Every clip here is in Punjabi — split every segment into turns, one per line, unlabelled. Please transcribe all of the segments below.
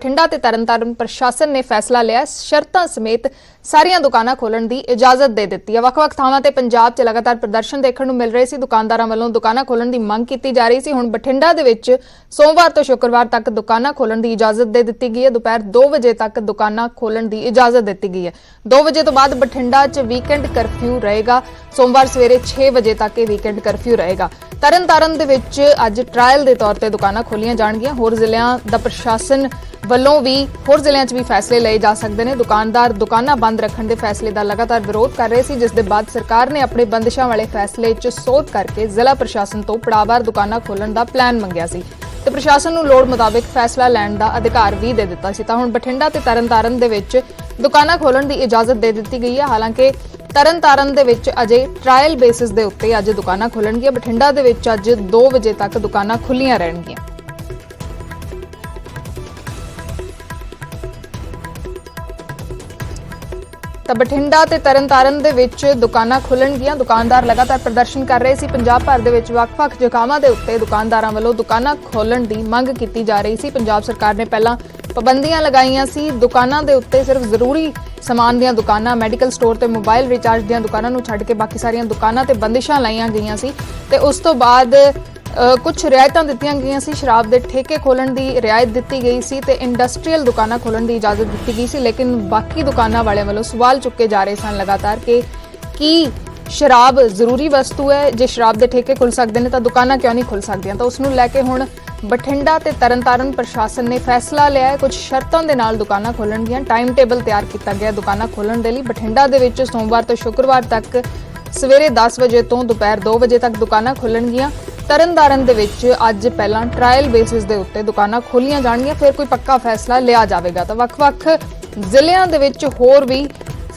बठिंडा ते तरनताਰਨ प्रशासन ने फैसला लिया शर्तां समेत सारियां दुकानां खोलण दी इजाजत दे दित्ती है। ਵੱਖ-ਵੱਖ ਥਾਵਾਂ ਤੇ ਪੰਜਾਬ 'ਚ ਲਗਾਤਾਰ ਪ੍ਰਦਰਸ਼ਨ ਦੇਖਣ ਨੂੰ ਮਿਲ ਰਹੇ ਸੀ। ਦੁਕਾਨਦਾਰਾਂ ਵੱਲੋਂ ਦੁਕਾਨਾਂ ਖੋਲਣ ਦੀ ਮੰਗ ਕੀਤੀ ਜਾ ਰਹੀ ਸੀ। ਹੁਣ ਬਠਿੰਡਾ ਦੇ ਵਿੱਚ ਸੋਮਵਾਰ ਤੋਂ ਸ਼ੁੱਕਰਵਾਰ ਤੱਕ ਦੁਕਾਨਾਂ ਖੋਲਣ ਦੀ ਇਜਾਜ਼ਤ ਦੇ ਦਿੱਤੀ ਗਈ ਹੈ। ਦੁਪਹਿਰ 2 ਵਜੇ ਤੱਕ ਦੁਕਾਨਾਂ ਖੋਲਣ ਦੀ ਇਜਾਜ਼ਤ ਦਿੱਤੀ ਗਈ ਹੈ। 2 ਵਜੇ ਤੋਂ ਬਾਅਦ ਬਠਿੰਡਾ 'ਚ ਵੀਕਐਂਡ ਕਰਫਿਊ ਰਹੇਗਾ। ਸੋਮਵਾਰ ਸਵੇਰੇ 6 ਵਜੇ ਤੱਕ ਇਹ ਵੀਕਐਂਡ ਕਰਫਿਊ ਰਹੇਗਾ। ਤਰਨਤਾਰਨ ਦੇ ਵਿੱਚ ਅੱਜ ਟ੍ਰਾਇਲ ਦੇ ਤੌਰ ਤੇ ਦੁਕਾਨਾਂ ਖੋਲੀਆਂ ਜਾਣਗੀਆਂ। ਹੋਰ ਜ਼ਿਲ੍ਹਿਆਂ ਦਾ ਪ੍ਰਸ਼ਾਸਨ ਵੱਲੋਂ ਵੀ ਹੋਰ ਜ਼ਿਲ੍ਹਿਆਂ 'ਚ ਵੀ ਫੈਸਲੇ ਲਏ ਜਾ ਸਕਦੇ ਨੇ। ਦੁਕਾਨਦਾਰ ਦੁਕਾਨਾਂ ਬੰਦ ਰੱਖਣ ਦੇ ਫੈਸਲੇ ਦਾ ਲਗਾਤਾਰ ਵਿਰੋਧ ਕਰ ਰਹੇ ਸੀ, ਜਿਸ ਦੇ ਬਾਅਦ ਸਰਕਾਰ ਨੇ ਆਪਣੇ ਬੰਦਿਸ਼ਾਂ ਵਾਲੇ ਫੈਸਲੇ 'ਚ ਸੋਧ ਕਰਕੇ ਜ਼ਿਲ੍ਹਾ ਪ੍ਰਸ਼ਾਸਨ ਤੋਂ ਪੜਾਅਵਾਰ ਦੁਕਾਨਾਂ ਖੋਲਣ ਦਾ ਪਲਾਨ ਮੰਗਿਆ ਸੀ ਤੇ ਪ੍ਰਸ਼ਾਸਨ ਨੂੰ ਲੋੜ ਮੁਤਾਬਿਕ ਫੈਸਲਾ ਲੈਣ ਦਾ ਅਧਿਕਾਰ ਵੀ ਦੇ ਦਿੱਤਾ ਸੀ। ਤਾਂ ਹੁਣ ਬਠਿੰਡਾ ਤੇ ਤਰਨਤਾਰਨ ਦੇ ਵਿੱਚ ਦੁਕਾਨਾਂ ਖੋਲਣ ਦੀ ਇਜਾਜ਼ਤ ਦੇ ਦਿੱਤੀ ਗਈ ਹੈ। ਹਾਲਾਂਕਿ ਤਰਨਤਾਰਨ ਦੇ ਵਿੱਚ ਅਜੇ ਟ੍ਰਾਇਲ ਬੇਸਿਸ ਦੇ ਉੱਤੇ ਅੱਜ ਦੁਕਾਨਾਂ ਖੁੱਲਣਗੀਆਂ। ਬਠਿੰਡਾ ਦੇ ਵਿੱਚ ਅੱਜ 2 ਵਜੇ ਤੱਕ ਦੁਕਾਨਾਂ ਖੁੱਲੀਆਂ ਰਹਿਣਗੀਆਂ। ਤਾਂ ਬਠਿੰਡਾ ਤੇ ਤਰਨਤਾਰਨ ਦੇ ਵਿੱਚ ਦੁਕਾਨਾਂ ਖੁੱਲਣਗੀਆਂ। ਦੁਕਾਨਦਾਰ ਲਗਾਤਾਰ ਪ੍ਰਦਰਸ਼ਨ ਕਰ ਰਹੇ ਸੀ। ਪੰਜਾਬ ਭਰ ਦੇ ਵਿੱਚ ਵੱਖ-ਵੱਖ ਜਗ੍ਹਾਵਾਂ ਦੇ ਉੱਤੇ ਦੁਕਾਨਦਾਰਾਂ ਵੱਲੋਂ ਦੁਕਾਨਾਂ ਖੋਲਣ ਦੀ ਮੰਗ ਕੀਤੀ ਜਾ ਰਹੀ ਸੀ। ਪੰਜਾਬ ਸਰਕਾਰ ਨੇ ਪਹਿਲਾਂ ਪਾਬੰਦੀਆਂ ਲਗਾਈਆਂ ਸੀ। ਦੁਕਾਨਾਂ ਦੇ ਉੱਤੇ ਸਿਰਫ ਜ਼ਰੂਰੀ ਸਮਾਨ ਦੀਆਂ ਦੁਕਾਨਾਂ, ਮੈਡੀਕਲ ਸਟੋਰ ਤੇ ਮੋਬਾਈਲ ਰਿਚਾਰਜ ਦੀਆਂ ਦੁਕਾਨਾਂ ਨੂੰ ਛੱਡ ਕੇ ਬਾਕੀ ਸਾਰੀਆਂ ਦੁਕਾਨਾਂ ਤੇ ਬੰਦਿਸ਼ਾਂ ਲਾਈਆਂ ਗਈਆਂ ਸੀ ਤੇ ਉਸ ਤੋਂ ਬਾਅਦ ਕੁਝ ਰਿਆਇਤਾਂ ਦਿੱਤੀਆਂ ਗਈਆਂ ਸੀ। ਸ਼ਰਾਬ ਦੇ ਠੇਕੇ ਖੋਲਣ ਦੀ ਰਿਆਇਤ ਦਿੱਤੀ ਗਈ ਸੀ ਤੇ ਇੰਡਸਟਰੀਅਲ ਦੁਕਾਨਾਂ ਖੋਲਣ ਦੀ ਇਜਾਜ਼ਤ ਦਿੱਤੀ ਗਈ ਸੀ। ਲੇਕਿਨ ਬਾਕੀ ਦੁਕਾਨਾਂ ਵਾਲਿਆਂ ਵੱਲੋਂ ਸਵਾਲ ਚੁੱਕੇ ਜਾ ਰਹੇ ਸਨ ਲਗਾਤਾਰ ਕਿ ਕੀ ਸ਼ਰਾਬ ਜ਼ਰੂਰੀ ਵਸਤੂ ਹੈ? ਜੇ ਸ਼ਰਾਬ ਦੇ ਠੇਕੇ ਖੁੱਲ ਸਕਦੇ ਨੇ ਤਾਂ ਦੁਕਾਨਾਂ ਕਿਉਂ ਨਹੀਂ ਖੁੱਲ ਸਕਦੀਆਂ? ਤਾਂ ਉਸ ਨੂੰ ਲੈ ਕੇ ਹੁਣ ਬਠਿੰਡਾ ਤੇ ਤਰਨਤਾਰਨ ਪ੍ਰਸ਼ਾਸਨ ਨੇ ਫੈਸਲਾ ਲਿਆ ਹੈ। ਕੁਝ ਸ਼ਰਤਾਂ ਦੇ ਨਾਲ ਦੁਕਾਨਾਂ ਖੋਲਣਗੀਆਂ। ਟਾਈਮ ਟੇਬਲ ਤਿਆਰ ਕੀਤਾ ਗਿਆ ਦੁਕਾਨਾਂ ਖੋਲਣ ਦੇ ਲਈ। ਬਠਿੰਡਾ ਦੇ ਵਿੱਚ ਸੋਮਵਾਰ ਤੋਂ ਸ਼ੁੱਕਰਵਾਰ ਤੱਕ ਸਵੇਰੇ 10 ਵਜੇ ਤੋਂ ਦੁਪਹਿਰ 2 ਵਜੇ ਤੱਕ ਦੁਕਾਨਾਂ ਖੁੱਲਣਗੀਆਂ। ਤਰਨਤਾਰਨ ਦੇ ਵਿੱਚ ਅੱਜ ਪਹਿਲਾਂ ਟ੍ਰਾਇਲ ਬੇਸਿਸ ਦੇ ਉੱਤੇ ਦੁਕਾਨਾਂ ਖੋਲੀਆਂ ਜਾਣਗੀਆਂ, ਫਿਰ ਕੋਈ ਪੱਕਾ ਫੈਸਲਾ ਲਿਆ ਜਾਵੇਗਾ। ਤਾਂ ਵੱਖ-ਵੱਖ ਜ਼ਿਲ੍ਹਿਆਂ ਦੇ ਵਿੱਚ ਹੋਰ ਵੀ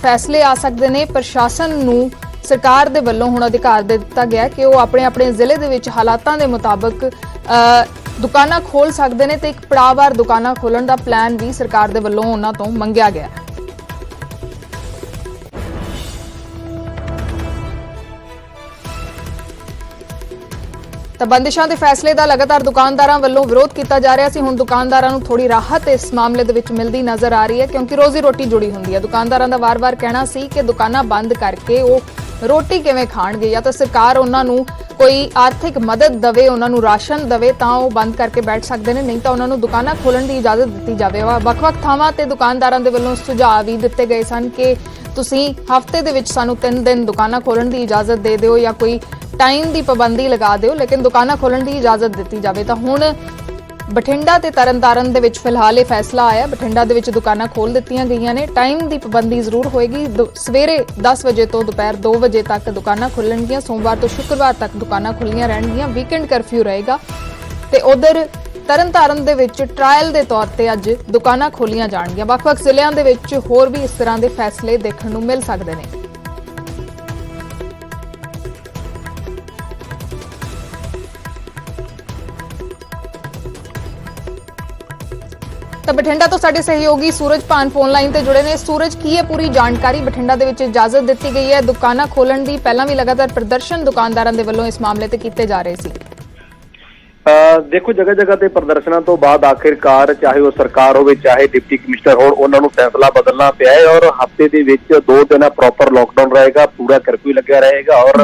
ਫੈਸਲੇ ਆ ਸਕਦੇ ਨੇ। ਪ੍ਰਸ਼ਾਸਨ ਨੂੰ ਸਰਕਾਰ ਦੇ ਵੱਲੋਂ ਹੁਣ ਅਧਿਕਾਰ ਦੇ ਦਿੱਤਾ ਗਿਆ ਕਿ ਉਹ ਆਪਣੇ ਜ਼ਿਲ੍ਹੇ ਦੇ ਵਿੱਚ ਹਾਲਾਤਾਂ ਦੇ ਮੁਤਾਬਕ ਦੁਕਾਨਾਂ ਖੋਲ ਸਕਦੇ ਨੇ ਤੇ ਇੱਕ ਪੜਾਅਵਾਰ ਦੁਕਾਨਾਂ ਖੋਲਣ ਦਾ ਪਲਾਨ ਵੀ ਸਰਕਾਰ ਦੇ ਵੱਲੋਂ ਉਹਨਾਂ ਤੋਂ ਮੰਗਿਆ ਗਿਆ। ਤਾਂ ਬੰਦਿਸ਼ਾਂ ਦੇ ਫੈਸਲੇ ਦਾ ਲਗਾਤਾਰ ਦੁਕਾਨਦਾਰਾਂ ਵੱਲੋਂ ਵਿਰੋਧ ਕੀਤਾ ਜਾ ਰਿਹਾ ਸੀ। ਹੁਣ ਦੁਕਾਨਦਾਰਾਂ ਨੂੰ ਥੋੜੀ ਰਾਹਤ ਇਸ ਮਾਮਲੇ ਦੇ ਵਿੱਚ ਮਿਲਦੀ ਨਜ਼ਰ ਆ ਰਹੀ ਹੈ, ਕਿਉਂਕਿ ਰੋਜ਼ੀ ਰੋਟੀ ਜੁੜੀ ਹੁੰਦੀ ਹੈ। ਦੁਕਾਨਦਾਰਾਂ ਦਾ ਵਾਰ-ਵਾਰ ਕਹਿਣਾ ਸੀ ਕਿ ਦੁਕਾਨਾਂ ਬੰਦ ਕਰਕੇ ਉਹ ਰੋਟੀ ਕਿਵੇਂ ਖਾਣਗੇ, ਜਾਂ ਤਾਂ ਸਰਕਾਰ ਉਹਨਾਂ ਨੂੰ ਕੋਈ ਆਰਥਿਕ ਮਦਦ ਦੇਵੇ, ਉਹਨਾਂ ਨੂੰ ਰਾਸ਼ਨ ਦੇਵੇ ਤਾਂ ਉਹ ਬੰਦ ਕਰਕੇ ਬੈਠ ਸਕਦੇ ਨੇ, ਨਹੀਂ ਤਾਂ ਉਹਨਾਂ ਨੂੰ ਦੁਕਾਨਾਂ ਖੋਲਣ ਦੀ ਇਜਾਜ਼ਤ ਦਿੱਤੀ ਜਾਵੇ। ਵੱਖ-ਵੱਖ ਥਾਵਾਂ ਤੇ ਦੁਕਾਨਦਾਰਾਂ ਦੇ ਵੱਲੋਂ ਸੁਝਾਅ ਵੀ ਦਿੱਤੇ ਗਏ ਸਨ ਕਿ ਤੁਸੀਂ ਹਫ਼ਤੇ ਦੇ ਵਿੱਚ ਸਾਨੂੰ 3 ਦਿਨ ਦੁਕਾਨਾਂ ਖੋਲਣ ਦੀ ਇਜਾਜ਼ਤ ਦੇ ਦਿਓ ਜਾਂ ਕੋਈ ਟਾਈਮ ਦੀ ਪਾਬੰਦੀ ਲਗਾ ਦਿਓ, ਲੇਕਿਨ ਦੁਕਾਨਾਂ ਖੋਲਣ ਦੀ ਇਜਾਜ਼ਤ ਦਿੱਤੀ ਜਾਵੇ। ਤਾਂ ਹੁਣ ਬਠਿੰਡਾ ਤੇ ਤਰਨਤਾਰਨ ਦੇ ਵਿੱਚ ਫਿਲਹਾਲ ਇਹ ਫੈਸਲਾ ਆਇਆ। ਬਠਿੰਡਾ ਦੇ ਵਿੱਚ ਦੁਕਾਨਾਂ ਖੋਲ ਦਿੱਤੀਆਂ ਗਈਆਂ ਨੇ। ਟਾਈਮ ਦੀ ਪਾਬੰਦੀ ਜ਼ਰੂਰ ਹੋਏਗੀ। ਸਵੇਰੇ 10 ਵਜੇ ਤੋਂ ਦੁਪਹਿਰ 2 ਵਜੇ ਤੱਕ ਦੁਕਾਨਾਂ ਖੁੱਲਣਗੀਆਂ। ਸੋਮਵਾਰ ਤੋਂ ਸ਼ੁੱਕਰਵਾਰ ਤੱਕ ਦੁਕਾਨਾਂ ਖੁੱਲੀਆਂ ਰਹਿਣਗੀਆਂ। ਵੀਕਐਂਡ ਕਰਫਿਊ ਰਹੇਗਾ ਤੇ ਉਧਰ ਤਰਨਤਾਰਨ ਦੇ ਵਿੱਚ ਟ੍ਰਾਇਲ ਦੇ ਤੌਰ ਤੇ ਅੱਜ ਦੁਕਾਨਾਂ ਖੋਲੀਆਂ ਜਾਣਗੀਆਂ। ਵੱਖ-ਵੱਖ ਜ਼ਿਲ੍ਹਿਆਂ ਦੇ ਵਿੱਚ ਹੋਰ ਵੀ ਇਸ ਤਰ੍ਹਾਂ ਦੇ ਫੈਸਲੇ ਦੇਖਣ ਨੂੰ ਮਿਲ ਸਕਦੇ ਨੇ। ਤਾਂ ਬਠਿੰਡਾ ਤੋਂ ਸਾਡੇ ਸਹਿਯੋਗੀ ਸੂਰਜ ਭਾਨ ਫੋਨ ਲਾਈਨ ਤੇ ਜੁੜੇ ਨੇ। ਸੂਰਜ, ਕੀ ਹੈ ਪੂਰੀ ਜਾਣਕਾਰੀ? ਬਠਿੰਡਾ ਦੇ ਵਿੱਚ ਇਜਾਜ਼ਤ ਦਿੱਤੀ ਗਈ ਹੈ ਦੁਕਾਨਾਂ ਖੋਲਣ ਦੀ। ਪਹਿਲਾਂ ਵੀ ਲਗਾਤਾਰ ਪ੍ਰਦਰਸ਼ਨ ਦੁਕਾਨਦਾਰਾਂ ਦੇ ਵੱਲੋਂ ਇਸ ਮਾਮਲੇ ਤੇ ਕੀਤੇ ਜਾ ਰਹੇ ਸੀ।
ਦੇਖੋ, ਜਗ੍ਹਾ ਤੇ ਪ੍ਰਦਰਸ਼ਨਾਂ ਤੋਂ ਬਾਅਦ ਆਖਿਰਕਾਰ ਚਾਹੇ ਉਹ ਸਰਕਾਰ ਹੋਵੇ ਚਾਹੇ ਡਿਪਟੀ ਕਮਿਸ਼ਨਰ ਹੋਣ, ਉਹਨਾਂ ਨੂੰ ਫੈਸਲਾ ਬਦਲਣਾ ਪਿਆ ਹੈ ਔਰ ਹਫ਼ਤੇ ਦੇ ਵਿੱਚ 2 ਦਿਨ ਪ੍ਰੋਪਰ ਲੋਕਡਾਊਨ ਰਹੇਗਾ, ਪੂਰਾ ਕਰਫਿਊ ਲੱਗਿਆ ਰਹੇਗਾ ਔਰ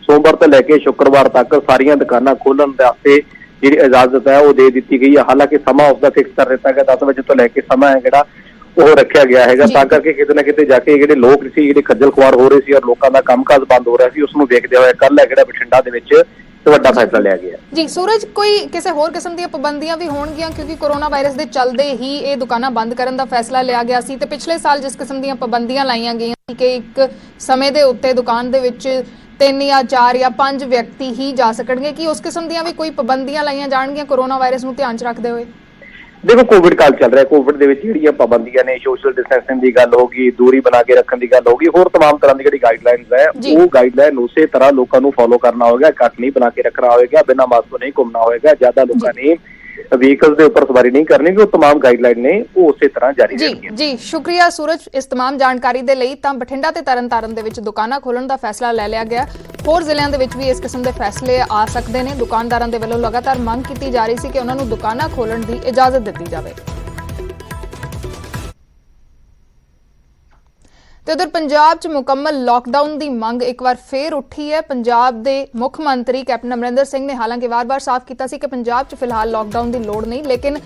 ਸੋਮਵਾਰ ਤੋਂ ਲੈ ਕੇ ਸ਼ੁੱਕਰਵਾਰ ਤੱਕ ਸਾਰੀਆਂ ਦੁਕਾਨਾਂ ਖੋਲਣ ਵਾਸਤੇ ਜਿਹੜੀ ਇਜਾਜ਼ਤ ਹੈ ਉਹ ਦੇ ਦਿੱਤੀ ਗਈ ਹੈ। ਹਾਲਾਂਕਿ ਸਮਾਂ ਉਸਦਾ ਫਿਕਸ ਕਰ ਦਿੱਤਾ ਗਿਆ, 10 ਵਜੇ ਤੋਂ ਲੈ ਕੇ ਸਮਾਂ ਹੈ ਜਿਹੜਾ ਉਹ ਰੱਖਿਆ ਗਿਆ ਹੈਗਾ, ਤਾਂ ਕਰਕੇ ਕਿਤੇ ਨਾ ਕਿਤੇ ਜਾ ਕੇ ਜਿਹੜੇ ਲੋਕ ਸੀ ਜਿਹੜੇ ਖੱਜਲ ਖੁਆਰ ਹੋ ਰਹੇ ਸੀ ਔਰ ਲੋਕਾਂ ਦਾ ਕੰਮਕਾਜ ਬੰਦ ਹੋ ਰਿਹਾ ਸੀ, ਉਸ ਨੂੰ ਦੇਖਦੇ ਹੋਏ ਕੱਲ ਹੈ ਜਿਹੜਾ ਬਠਿੰਡਾ ਦੇ ਵਿੱਚ ਵੱਡਾ ਫੈਸਲਾ ਲਿਆ ਗਿਆ। ਜੀ
ਸੂਰਜ, ਕੋਈ ਕਿਸੇ ਹੋਰ ਕਿਸਮ ਦੀਆਂ ਪਾਬੰਦੀਆਂ ਵੀ ਹੋਣਗੀਆਂ ਕਿਉਂਕਿ ਕੋਰੋਨਾ ਵਾਇਰਸ ਦੇ ਚੱਲਦੇ ਹੀ ਇਹ ਦੁਕਾਨਾਂ ਬੰਦ ਕਰਨ ਦਾ ਫੈਸਲਾ ਲਿਆ ਗਿਆ ਸੀ ਤੇ ਪਿਛਲੇ ਸਾਲ ਜਿਸ ਕਿਸਮ ਦੀਆਂ ਪਾਬੰਦੀਆਂ ਲਾਈਆਂ ਗਈਆਂ ਸੀ ਕਿ ਇੱਕ ਸਮੇਂ ਦੇ ਉੱਤੇ ਦੁਕਾਨ ਦੇ ਵਿੱਚ 3 ਜਾਂ 4 ਜਾਂ 5 ਵਿਅਕਤੀ ਹੀ ਜਾ ਸਕਣਗੇ, ਕਿ ਉਸ ਕਿਸਮ ਦੀਆਂ ਵੀ ਕੋਈ ਪਾਬੰਦੀਆਂ ਲਾਈਆਂ ਜਾਣਗੀਆਂ ਕੋਰੋਨਾ ਵਾਇਰਸ ਨੂੰ ਧਿਆਨ 'ਚ ਰੱਖਦੇ ਹੋਏ?
ਦੇਖੋ, ਕੋਵਿਡ ਕਾਲ ਚੱਲ ਰਿਹਾ। ਕੋਵਿਡ ਦੇ ਵਿੱਚ ਜਿਹੜੀਆਂ ਪਾਬੰਦੀਆਂ ਨੇ, ਸੋਸ਼ਲ ਡਿਸਟੈਂਸਿੰਗ ਦੀ ਗੱਲ ਹੋਗੀ, ਦੂਰੀ ਬਣਾ ਕੇ ਰੱਖਣ ਦੀ ਗੱਲ ਹੋਗੀ, ਹੋਰ ਤਮਾਮ ਤਰ੍ਹਾਂ ਦੀ ਜਿਹੜੀ ਗਾਈਡਲਾਈਨਸ ਹੈ ਉਹ ਗਾਈਡਲਾਈਨ ਉਸੇ ਤਰ੍ਹਾਂ ਲੋਕਾਂ ਨੂੰ ਫੋਲੋ ਕਰਨਾ ਹੋਵੇਗਾ। ਇਕੱਠ ਨਹੀਂ ਬਣਾ ਕੇ ਰੱਖਣਾ ਹੋਵੇਗਾ, ਬਿਨਾਂ ਮਾਸਕ ਤੋਂ ਨਹੀਂ ਘੁੰਮਣਾ ਹੋਵੇਗਾ, ਜ਼ਿਆਦਾ ਲੋਕਾਂ ਨੇ ਵਹੀਕਲਸ ਦੇ ਉੱਪਰ ਸਵਾਰੀ ਨਹੀਂ ਕਰਨੀ। ਉਹ तमाम ਗਾਈਡਲਾਈਨ ਨੇ ਉਹ ਉਸੇ ਤਰ੍ਹਾਂ ਜਾਰੀ ਰਹਿਣਗੀਆਂ।
ਜੀ ਸ਼ੁਕਰੀਆ ਸੂਰਜ ਇਸ तमाम ਜਾਣਕਾਰੀ ਦੇ ਲਈ। ਤਾਂ ਬਠਿੰਡਾ ਤੇ ਤਰਨਤਾਰਨ ਦੇ ਵਿੱਚ ਦੁਕਾਨਾਂ ਖੋਲਣ ਦਾ ਫੈਸਲਾ ਲੈ ਲਿਆ ਗਿਆ। ਹੋਰ ਜ਼ਿਲ੍ਹਿਆਂ ਦੇ ਵਿੱਚ ਵੀ ਇਸ ਕਿਸਮ ਦੇ ਫੈਸਲੇ ਆ ਸਕਦੇ ਨੇ। ਦੁਕਾਨਦਾਰਾਂ ਦੇ ਵੱਲੋਂ ਲਗਾਤਾਰ ਮੰਗ ਕੀਤੀ ਜਾ ਰਹੀ ਸੀ ਕਿ ਉਹਨਾਂ ਨੂੰ ਦੁਕਾਨਾਂ ਖੋਲਣ ਦੀ ਇਜਾਜ਼ਤ ਦਿੱਤੀ ਜਾਵੇ। ਤੇ ਉਧਰ ਪੰਜਾਬ 'ਚ ਮੁਕੰਮਲ ਲਾਕਡਾਊਨ ਦੀ ਮੰਗ ਇੱਕ ਵਾਰ ਫੇਰ ਉੱਠੀ ਹੈ। ਪੰਜਾਬ ਦੇ ਮੁੱਖ ਮੰਤਰੀ ਕੈਪਟਨ ਅਮਰਿੰਦਰ ਸਿੰਘ ਨੇ ਹਾਲਾਂਕਿ ਵਾਰ-ਵਾਰ ਸਾਫ਼ ਕੀਤਾ ਸੀ ਕਿ ਪੰਜਾਬ 'ਚ ਫਿਲਹਾਲ ਲਾਕਡਾਊਨ ਦੀ ਲੋੜ ਨਹੀਂ, ਲੇਕਿਨ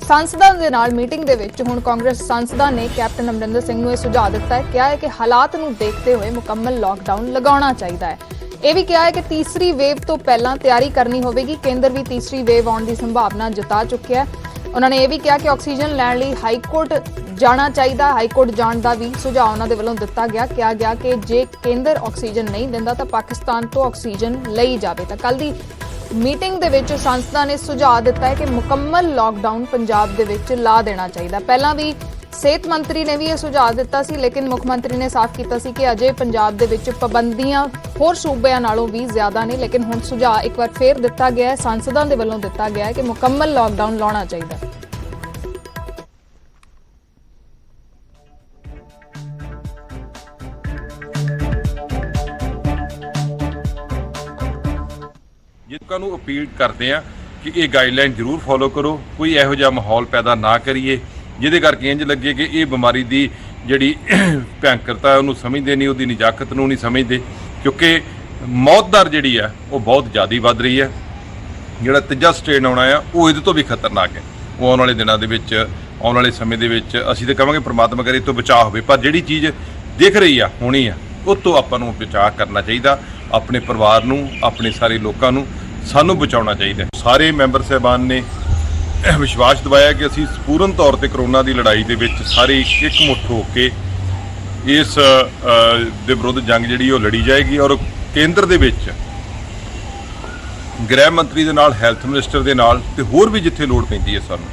सांसदों के नाल मीटिंग दे विच हुण कांग्रेस सांसदां ने कैप्टन अमरिंदर सिंह नूं सुझाव दिता है, कहा है कि हालात नूं देखते हुए मुकम्मल लॉकडाउन लगाउणा चाहिए है। यह भी कहा है कि तीसरी वेव तो पहलां तैयारी करनी होवेगी। केंद्र भी तीसरी वेव आउण दी संभावना जता चुक्या है। उन्होंने यह भी कहा कि ऑक्सीजन लैण लई हाईकोर्ट जाना चाहिए। हाईकोर्ट जाण दा भी सुझाव उन्हां दे वल्लों दिता गया। कहा गया कि जे केंद्र ऑक्सीजन नहीं दिंदा तां पाकिस्तान तो ऑक्सीजन लई जावे। तां कल दी मीटिंग दे विच सांसदां ने सुझाव दिता है कि मुकम्मल लॉकडाउन पंजाब दे विच ला देना चाहिए। पहलां भी सेहत मंत्री ने भी यह सुझाव दिता सी, लेकिन मुख मंत्री ने साफ किया सी कि अजे पंजाब दे विच पाबंदियां होर सूबिਆਂ नालों भी ज्यादा ने, लेकिन हुण सुझाव एक बार फिर दिता गया है, सांसदां दे वल्लों दिता गया है कि मुकम्मल लॉकडाउन लाउणा चाहिए।
ਲੋਕਾਂ ਨੂੰ ਅਪੀਲ ਕਰਦੇ ਆ ਕਿ ਇਹ ਗਾਈਡਲਾਈਨ ਜ਼ਰੂਰ ਫੋਲੋ ਕਰੋ। ਕੋਈ ਇਹੋ ਜਿਹਾ ਮਾਹੌਲ ਪੈਦਾ ਨਾ ਕਰੀਏ ਜਿਹਦੇ ਕਰਕੇ ਇੰਜ ਲੱਗੇ ਕਿ ਇਹ ਬਿਮਾਰੀ ਦੀ ਜਿਹੜੀ ਭਿਆਨਕਤਾ ਉਹਨੂੰ ਸਮਝਦੇ ਨਹੀਂ, ਉਹਦੀ ਨਜਾਕਤ ਨੂੰ ਨਹੀਂ ਸਮਝਦੇ, ਕਿਉਂਕਿ ਮੌਤ ਦਰ ਜਿਹੜੀ ਆ ਉਹ ਬਹੁਤ ਜ਼ਿਆਦਾ ਵੱਧ ਰਹੀ ਹੈ। ਜਿਹੜਾ ਤੀਜਾ ਸਟ੍ਰੇਨ ਆਉਣਾ ਆ ਉਹ ਇਹਦੇ ਤੋਂ ਵੀ ਖਤਰਨਾਕ ਹੈ। ਉਹ ਆਉਣ ਵਾਲੇ ਦਿਨਾਂ ਦੇ ਵਿੱਚ, ਆਉਣ ਵਾਲੇ ਸਮੇਂ ਦੇ ਵਿੱਚ ਅਸੀਂ ਤਾਂ ਕਹਾਂਗੇ ਪ੍ਰਮਾਤਮਾ ਕਰੇ ਤੋਂ ਬਚਾਅ ਹੋਵੇ, ਪਰ ਜਿਹੜੀ ਚੀਜ਼ ਦਿਖ ਰਹੀ ਆ ਹੋਣੀ ਆ ਉਹ ਤੋਂ ਆਪਾਂ ਨੂੰ ਬਚਾਅ ਕਰਨਾ ਚਾਹੀਦਾ। ਆਪਣੇ ਪਰਿਵਾਰ ਨੂੰ, ਆਪਣੇ ਸਾਰੇ ਲੋਕਾਂ ਨੂੰ ਸਾਨੂੰ ਬਚਾਉਣਾ ਚਾਹੀਦਾ। ਸਾਰੇ ਮੈਂਬਰ ਸਾਹਿਬਾਨ ਨੇ ਵਿਸ਼ਵਾਸ ਦਿਵਾਇਆ ਕਿ ਅਸੀਂ ਪੂਰਨ ਤੌਰ ਤੇ ਕਰੋਨਾ ਦੀ ਲੜਾਈ ਦੇ ਵਿੱਚ ਸਾਰੇ ਇਕਮੁੱਠ ਹੋ ਕੇ ਇਸ ਦੇ ਵਿਰੁੱਧ ਜੰਗ ਜਿਹੜੀ ਉਹ ਲੜੀ ਜਾਏਗੀ। ਔਰ ਕੇਂਦਰ ਦੇ ਵਿੱਚ ਗ੍ਰਹਿ ਮੰਤਰੀ ਦੇ ਨਾਲ, ਹੈਲਥ ਮਿਨਿਸਟਰ ਦੇ ਨਾਲ ਤੇ ਹੋਰ ਵੀ ਜਿੱਥੇ ਲੋੜ ਪੈਂਦੀ ਹੈ ਸਾਨੂੰ,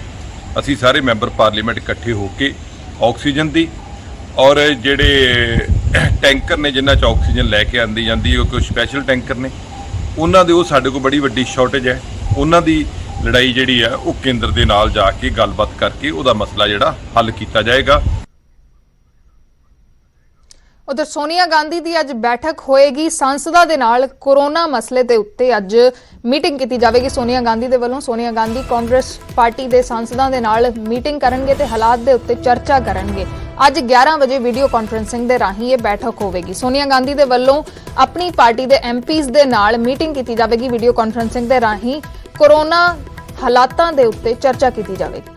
ਅਸੀਂ ਸਾਰੇ ਮੈਂਬਰ ਪਾਰਲੀਮੈਂਟ ਇਕੱਠੇ ਹੋ ਕੇ ਆਕਸੀਜਨ ਦੀ ਔਰ ਜਿਹੜੇ ਟੈਂਕਰ ਨੇ ਜਿਨ੍ਹਾਂ 'ਚ ਆਕਸੀਜਨ ਲੈ ਕੇ ਆਂਦੀ ਜਾਂਦੀ ਹੈ, ਕੋਈ ਸਪੈਸ਼ਲ ਟੈਂਕਰ ਨੇ ਉਹਨਾਂ ਦੇ, ਉਹ ਸਾਡੇ ਕੋਲ ਬੜੀ ਵੱਡੀ ਸ਼ਾਰਟੇਜ ਹੈ। ਉਹਨਾਂ ਦੀ ਲੜਾਈ ਜਿਹੜੀ ਆ ਉਹ ਕੇਂਦਰ ਦੇ ਨਾਲ ਜਾ ਕੇ ਗੱਲਬਾਤ ਕਰਕੇ ਉਹਦਾ ਮਸਲਾ ਜਿਹੜਾ ਹੱਲ ਕੀਤਾ ਜਾਏਗਾ।
उधर सोनिया गांधी की अज बैठक होएगी सांसदा दे नाल कोरोना मसले के उत्ते अज मीटिंग की जाएगी। सोनिया गांधी दे वल्लों सोनिया गांधी कांग्रेस पार्टी के सांसदा दे नाल मीटिंग करनगे ते हालात दे उत्ते चर्चा करनगे। अज 11 बजे वीडियो कॉन्फ्रेंसिंग दे राही ये बैठक होवेगी। सोनिया गांधी दे वल्लों अपनी पार्टी के MPs दे नाल मीटिंग की जाएगी। वीडियो कॉन्फ्रेंसिंग दे राही कोरोना हालातां दे उत्ते चर्चा की जाएगी।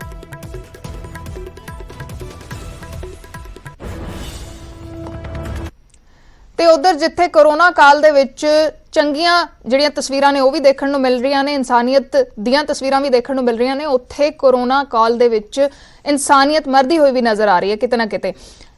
ਤੇ ਉਧਰ ਜਿੱਥੇ ਕੋਰੋਨਾ ਕਾਲ ਦੇ ਵਿੱਚ ਚੰਗੀਆਂ ਜਿਹੜੀਆਂ ਤਸਵੀਰਾਂ ਨੇ ਉਹ ਵੀ ਦੇਖਣ ਨੂੰ ਮਿਲ ਰਹੀਆਂ ਨੇ, ਇਨਸਾਨੀਅਤ ਦੀਆਂ ਤਸਵੀਰਾਂ ਵੀ ਦੇਖਣ ਨੂੰ ਮਿਲ ਰਹੀਆਂ ਨੇ, ਉੱਥੇ ਕੋਰੋਨਾ ਕਾਲ ਦੇ ਵਿੱਚ ਇਨਸਾਨੀਅਤ ਮਰਦੀ ਹੋਈ ਵੀ ਨਜ਼ਰ ਆ ਰਹੀ ਹੈ ਕਿਤੇ ਨਾ ਕਿਤੇ।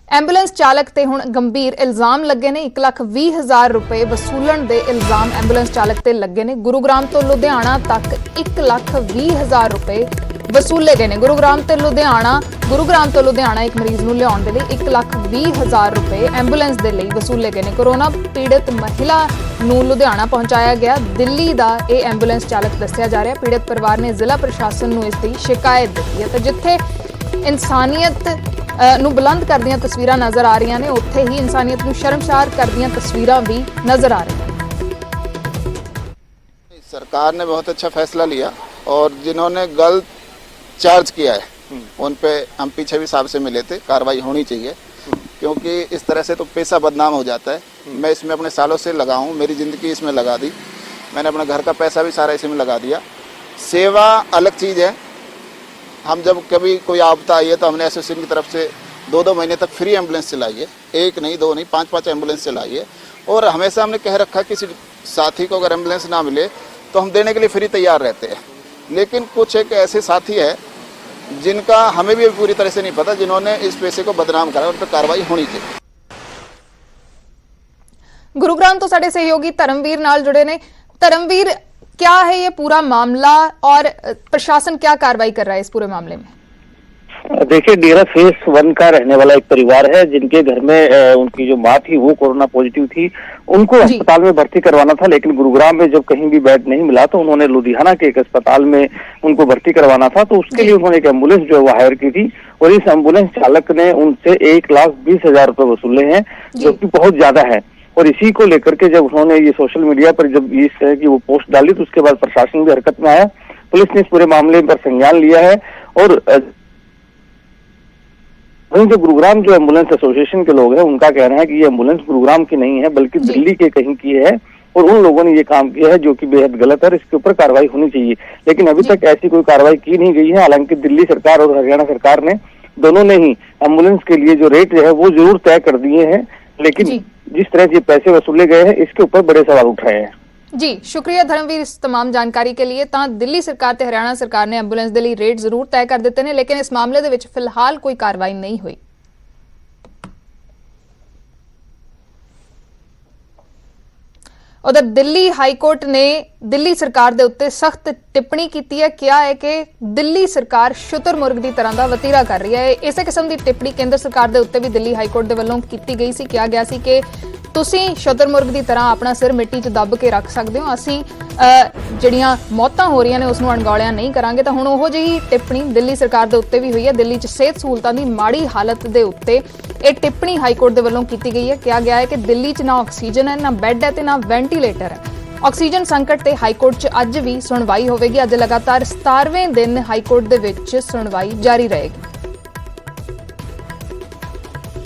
ਐਂਬੂਲੈਂਸ ਚਾਲਕ ਤੇ ਹੁਣ ਗੰਭੀਰ ਇਲਜ਼ਾਮ ਲੱਗੇ ਨੇ। 1,20,000 ਰੁਪਏ ਵਸੂਲਣ ਦੇ ਇਲਜ਼ਾਮ ਐਂਬੂਲੈਂਸ ਚਾਲਕ ਤੇ ਲੱਗੇ ਨੇ। ਗੁਰੂਗ੍ਰਾਮ ਤੋਂ ਲੁਧਿਆਣਾ ਤੱਕ 1,20,000 ਰੁਪਏ ਵਸੂਲੇ ਗਏ ਨੇ। ਗੁਰੂਗ੍ਰਾਮ ਤੋਂ ਲੁਧਿਆਣਾ ਇੱਕ ਮਰੀਜ਼ ਨੂੰ ਲਿਆਉਣ ਦੇ ਲਈ 1,20,000 ਰੁਪਏ ਐਂਬੂਲੈਂਸ ਦੇ ਲਈ ਵਸੂਲੇ ਗਏ ਨੇ। ਕੋਰੋਨਾ ਪੀੜਤ ਮਹਿਲਾ ਨੂੰ ਲੁਧਿਆਣਾ ਪਹੁੰਚਾਇਆ ਗਿਆ। ਦਿੱਲੀ ਦਾ ਇਹ ਐਂਬੂਲੈਂਸ ਚਾਲਕ ਦੱਸਿਆ ਜਾ ਰਿਹਾ। ਪੀੜਤ ਪਰਿਵਾਰ ਨੇ ਜ਼ਿਲ੍ਹਾ ਪ੍ਰਸ਼ਾਸਨ ਨੂੰ ਇਸ ਦੀ ਸ਼ਿਕਾਇਤ ਦਿੱਤੀ ਹੈ। ਤਾਂ ਜਿੱਥੇ ਇਨਸਾਨੀਅਤ ਨੂੰ ਬੁਲੰਦ ਕਰਦੀਆਂ ਤਸਵੀਰਾਂ ਨਜ਼ਰ ਆ ਰਹੀਆਂ ਨੇ, ਉੱਥੇ ਹੀ ਇਨਸਾਨੀਅਤ ਨੂੰ ਸ਼ਰਮਸਾਰ ਕਰਦੀਆਂ ਤਸਵੀਰਾਂ ਵੀ ਨਜ਼ਰ ਆ ਰਹੀਆਂ।
सरकार ने बहुत अच्छा फैसला लिया और जिन्होंने गलत चार्ज किया है उन पे हम पीछे भी साहब से मिले थे, कार्रवाई होनी चाहिए क्योंकि इस तरह से तो पैसा बदनाम हो जाता है। मैं इसमें अपने सालों से लगा हूँ, मेरी ज़िंदगी इसमें लगा दी, मैंने अपने घर का पैसा भी सारा इसी में लगा दिया। सेवा अलग चीज़ है। हम जब कभी कोई आपदा आई है तो हमने एसोसिएशन की तरफ से 2-2 महीने तक फ्री एम्बुलेंस चलाई है। 1 नहीं 2 नहीं 5-5 एम्बुलेंस चलाई है। और हमेशा हमने कह रखा किसी साथी को अगर एम्बुलेंस ना मिले तो हम देने के लिए फ्री तैयार रहते हैं। लेकिन कुछ एक ऐसे साथी है जिनका हमें भी पूरी तरह से नहीं पता, जिन्होंने इस पैसे को बदनाम करा, उन पर कार्रवाई होनी चाहिए।
गुरुग्राम तो साडे सहयोगी धर्मवीर नाल जुड़े ने। धर्मवीर, क्या है ये पूरा मामला और प्रशासन क्या कार्रवाई कर रहा है इस पूरे मामले में?
देखिए, डेरा फेस 1 का रहने वाला एक परिवार है जिनके घर में उनकी जो माँ थी वो कोरोना पॉजिटिव थी। उनको अस्पताल में भर्ती करवाना था, लेकिन गुरुग्राम में जब कहीं भी बेड नहीं मिला तो उन्होंने लुधियाना के एक अस्पताल में उनको भर्ती करवाना था। तो उसके लिए उन्होंने एक एम्बुलेंस जो है वो हायर की थी और इस एम्बुलेंस चालक ने उनसे 1,20,000 रुपए वसूले हैं, जो कि बहुत ज्यादा है। और इसी को लेकर के जब उन्होंने ये सोशल मीडिया पर जब इस तरह की वो पोस्ट डाली तो उसके बाद प्रशासन भी हरकत में आया। पुलिस ने इस पूरे मामले पर संज्ञान लिया है और वहीं जो गुरुग्राम जो एम्बुलेंस एसोसिएशन के लोग हैं उनका कहना है कि ये एम्बुलेंस गुरुग्राम की नहीं है बल्कि दिल्ली के कहीं की है और उन लोगों ने ये काम किया है जो कि बेहद गलत है और इसके ऊपर कार्रवाई होनी चाहिए। लेकिन अभी तक ऐसी कोई कार्रवाई की नहीं गई है। हालांकि दिल्ली सरकार और हरियाणा सरकार ने दोनों ने ही एम्बुलेंस के लिए जो रेट जो है वो जरूर तय कर दिए हैं, लेकिन जिस तरह से पैसे वसूले गए हैं इसके ऊपर बड़े सवाल उठ रहे हैं।
जी शुक्रिया धर्मवीर इस तमाम जानकारी के लिए। ਤਾਂ ਦਿੱਲੀ ਸਰਕਾਰ ਤੇ ਹਰਿਆਣਾ ਸਰਕਾਰ ਨੇ ਐਂਬੂਲੈਂਸ ਦੇ ਲਈ ਰੇਟ ਜ਼ਰੂਰ ਤੈਅ ਕਰ ਦਿੱਤੇ ਨੇ, ਲੇਕਿਨ ਇਸ ਮਾਮਲੇ ਦੇ ਵਿੱਚ ਫਿਲਹਾਲ ਕੋਈ ਕਾਰਵਾਈ ਨਹੀਂ ਹੋਈ। उधर दिल्ली हाईकोर्ट ने दिल्ली सरकार दे उत्ते सख्त टिप्पणी की है, किया है कि दिल्ली सरकार शुतुरमुर्ग की तरह का वतीरा कर रही है। इस किस्म की टिप्पणी केंद्र सरकार दे उत्ते भी दिल्ली हाईकोर्ट के वलों की गई सी। कहा गया सी कि तुसीं शुतुरमुर्ग की तरह अपना सिर मिट्टी 'च दब के रख सकते हो, असीं ਜਿਹੜੀਆਂ मौतां हो रही ने उसनूं अणगौलिया नहीं करांगे। तो हुण ओहो जिही टिप्पणी दिल्ली सरकार दे उत्ते भी हुई है। दिल्ली 'च सेहत सहूलतां दी माड़ी हालत दे उत्ते ਇਹ टिप्पणी हाईकोर्ट दे वल्लों की गई है। कहा गया है कि दिल्ली 'च ना ऑक्सीजन है, ना बैड है ते ना वेंटीलेटर है। ऑक्सीजन संकट ते हाईकोर्ट 'च अज भी सुणवाई होवेगी। अज लगातार 17वें दिन हाईकोर्ट दे विच सुणवाई जारी रहेगी।